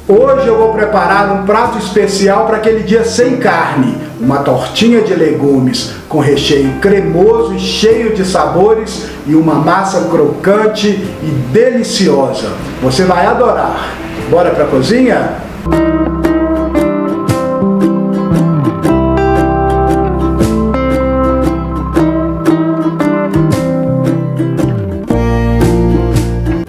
Hoje eu vou preparar um prato especial para aquele dia sem carne. Uma tortinha de legumes com recheio cremoso e cheio de sabores e uma massa crocante e deliciosa. Você vai adorar. Bora para a cozinha?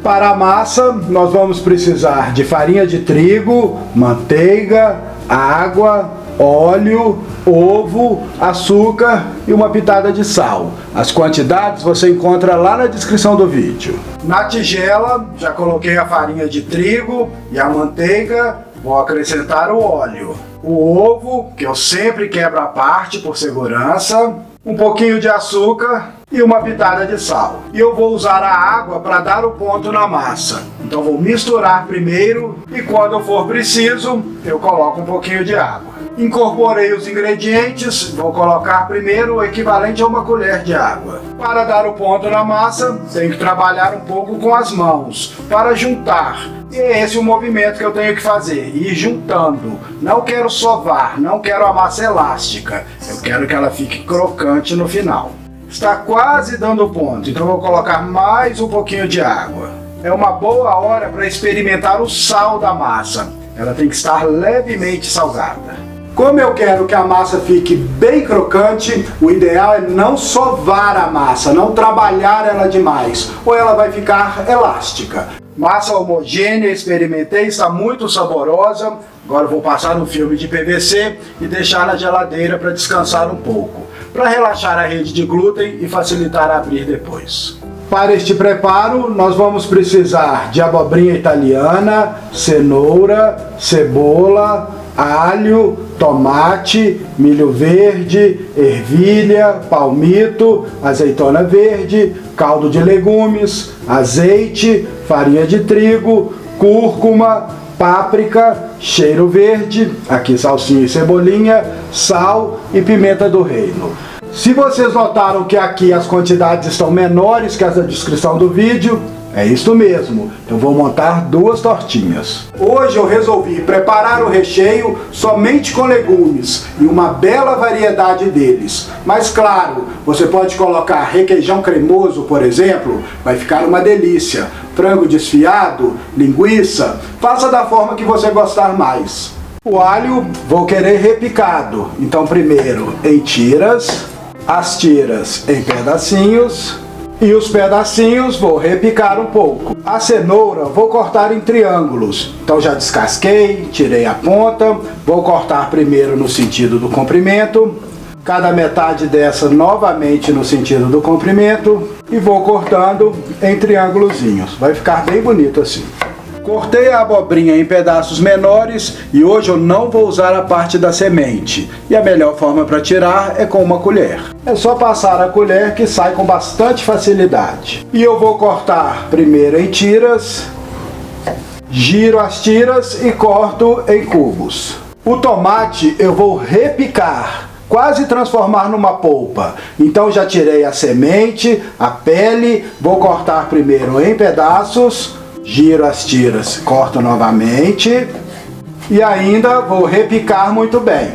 Para a massa, nós vamos precisar de farinha de trigo, manteiga, água, óleo, ovo, açúcar e uma pitada de sal. As quantidades você encontra lá na descrição do vídeo. Na tigela, já coloquei a farinha de trigo e a manteiga, vou acrescentar o óleo. O ovo, que eu sempre quebro a parte por segurança, um pouquinho de açúcar e uma pitada de sal. E eu vou usar a água para dar o ponto na massa. Então vou misturar primeiro e quando for preciso, eu coloco um pouquinho de água. Incorporei os ingredientes, vou colocar primeiro o equivalente a uma colher de água. Para dar o ponto na massa, tenho que trabalhar um pouco com as mãos, para juntar. E é esse o movimento que eu tenho que fazer, ir juntando. Não quero sovar, não quero a massa elástica, eu quero que ela fique crocante no final. Está quase dando ponto, então vou colocar mais um pouquinho de água. É uma boa hora para experimentar o sal da massa. Ela tem que estar levemente salgada. Como eu quero que a massa fique bem crocante, o ideal é não sovar a massa, não trabalhar ela demais, ou ela vai ficar elástica. Massa homogênea, experimentei, está muito saborosa. Agora eu vou passar no filme de PVC e deixar na geladeira para descansar um pouco, para relaxar a rede de glúten e facilitar a abrir depois. Para este preparo, nós vamos precisar de abobrinha italiana, cenoura, cebola, alho, tomate, milho verde, ervilha, palmito, azeitona verde, caldo de legumes, azeite, farinha de trigo, cúrcuma, páprica, cheiro verde, aqui salsinha e cebolinha, sal e pimenta do reino. Se vocês notaram que aqui as quantidades estão menores que as da descrição do vídeo, é isso mesmo, eu vou montar duas tortinhas. Hoje eu resolvi preparar o recheio somente com legumes e uma bela variedade deles. Mas claro, você pode colocar requeijão cremoso, por exemplo, vai ficar uma delícia. Frango desfiado, linguiça, faça da forma que você gostar mais. O alho vou querer repicado, então primeiro em tiras, as tiras em pedacinhos. E os pedacinhos vou repicar um pouco. A cenoura vou cortar em triângulos. Então já descasquei, tirei a ponta. Vou cortar primeiro no sentido do comprimento. Cada metade dessa novamente no sentido do comprimento. E vou cortando em triângulozinhos. Vai ficar bem bonito assim. Cortei a abobrinha em pedaços menores e hoje eu não vou usar a parte da semente. E a melhor forma para tirar é com uma colher. É só passar a colher que sai com bastante facilidade. E eu vou cortar primeiro em tiras, giro as tiras e corto em cubos. O tomate eu vou repicar, quase transformar numa polpa. Então já tirei a semente, a pele, vou cortar primeiro em pedaços. Giro as tiras, corto novamente e ainda vou repicar muito bem.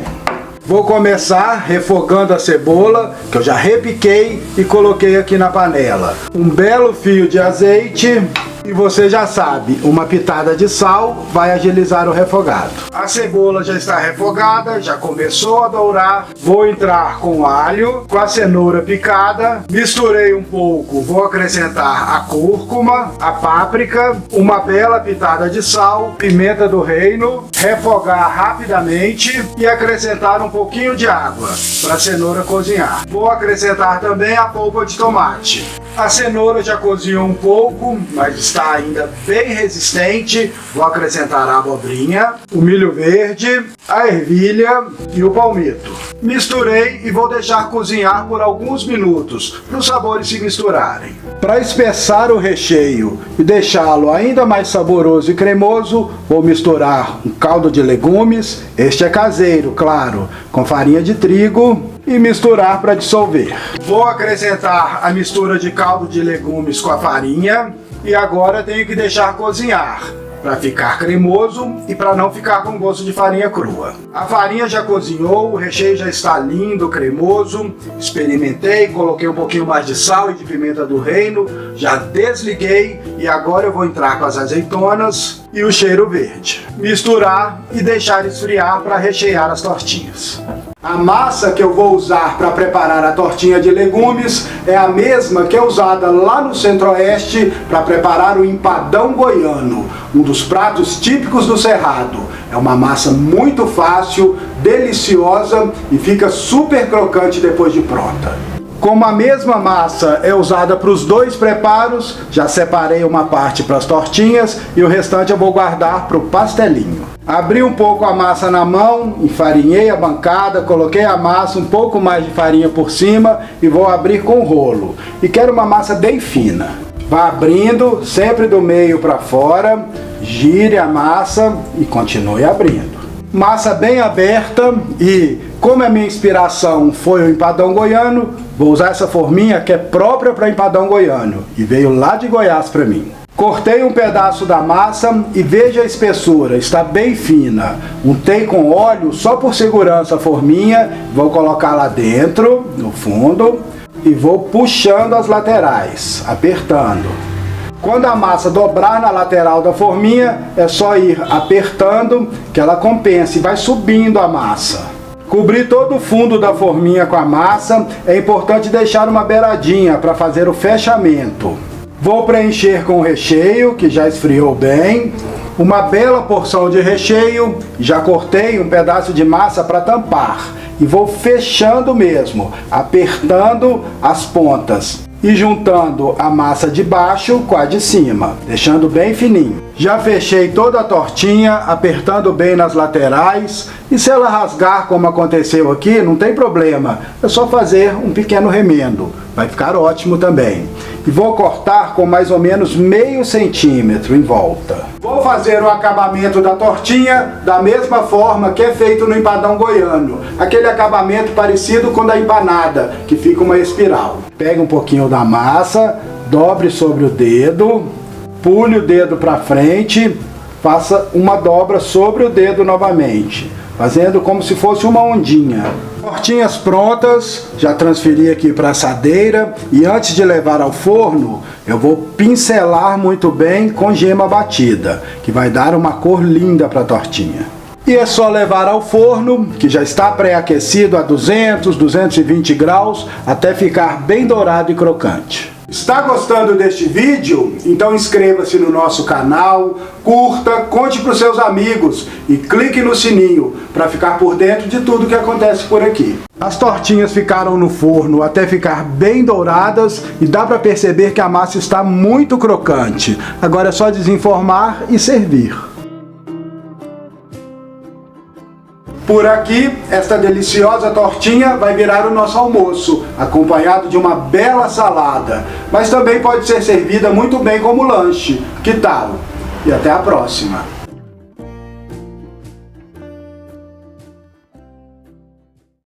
Vou começar refogando a cebola, que eu já repiquei e coloquei aqui na panela. Um belo fio de azeite e você já sabe, uma pitada de sal vai agilizar o refogado. A cebola já está refogada, já começou a dourar. Vou entrar com alho, com a cenoura picada, misturei um pouco, vou acrescentar a cúrcuma, a páprica, uma bela pitada de sal, pimenta do reino, refogar rapidamente e acrescentar um pouquinho de água para a cenoura cozinhar. Vou acrescentar também a polpa de tomate. A cenoura já cozinhou um pouco, mas está ainda bem resistente. Vou acrescentar a abobrinha, o milho verde, a ervilha e o palmito. Misturei e vou deixar cozinhar por alguns minutos, para os sabores se misturarem. Para espessar o recheio e deixá-lo ainda mais saboroso e cremoso, vou misturar um caldo de legumes, este é caseiro, claro, com farinha de trigo, e misturar para dissolver. Vou acrescentar a mistura de caldo de legumes com a farinha e agora tenho que deixar cozinhar. para ficar cremoso e para não ficar com gosto de farinha crua. A farinha já cozinhou, o recheio já está lindo, cremoso. Experimentei, coloquei um pouquinho mais de sal e de pimenta do reino, já desliguei e agora eu vou entrar com as azeitonas e o cheiro verde. Misturar e deixar esfriar para rechear as tortinhas. A massa que eu vou usar para preparar a tortinha de legumes é a mesma que é usada lá no Centro-Oeste para preparar o empadão goiano, um dos pratos típicos do Cerrado. É uma massa muito fácil, deliciosa e fica super crocante depois de pronta. Como a mesma massa é usada para os dois preparos, já separei uma parte para as tortinhas e o restante eu vou guardar para o pastelinho. Abri um pouco a massa na mão, enfarinhei a bancada, coloquei a massa, um pouco mais de farinha por cima e vou abrir com o rolo. E quero uma massa bem fina. Vá abrindo, sempre do meio para fora, gire a massa e continue abrindo. Massa bem aberta e, como a minha inspiração foi o empadão goiano, vou usar essa forminha que é própria para empadão goiano e veio lá de Goiás para mim. Cortei um pedaço da massa e veja a espessura, está bem fina. Untei com óleo só por segurança a forminha, vou colocar lá dentro, no fundo, e vou puxando as laterais, apertando. Quando a massa dobrar na lateral da forminha, é só ir apertando que ela compensa e vai subindo a massa. Cobrir todo o fundo da forminha com a massa, é importante deixar uma beiradinha para fazer o fechamento. Vou preencher com o recheio, que já esfriou bem. Uma bela porção de recheio, já cortei um pedaço de massa para tampar. E vou fechando mesmo, apertando as pontas e juntando a massa de baixo com a de cima, deixando bem fininho. Já fechei toda a tortinha, apertando bem nas laterais, e se ela rasgar como aconteceu aqui, não tem problema, é só fazer um pequeno remendo, vai ficar ótimo também. E vou cortar com mais ou menos meio centímetro em volta. Vou fazer o acabamento da tortinha da mesma forma que é feito no empadão goiano, aquele acabamento parecido com o da empanada, que fica uma espiral. Pegue um pouquinho da massa, dobre sobre o dedo, pule o dedo para frente, faça uma dobra sobre o dedo novamente, fazendo como se fosse uma ondinha. Tortinhas prontas, já transferi aqui para a assadeira e antes de levar ao forno, eu vou pincelar muito bem com gema batida, que vai dar uma cor linda para a tortinha. E é só levar ao forno, que já está pré-aquecido a 200, 220 graus, até ficar bem dourado e crocante. Está gostando deste vídeo? Então inscreva-se no nosso canal, curta, conte para os seus amigos e clique no sininho para ficar por dentro de tudo que acontece por aqui. As tortinhas ficaram no forno até ficar bem douradas e dá para perceber que a massa está muito crocante. Agora é só desenformar e servir. Por aqui, esta deliciosa tortinha vai virar o nosso almoço, acompanhado de uma bela salada, mas também pode ser servida muito bem como lanche. Que tal? E até a próxima!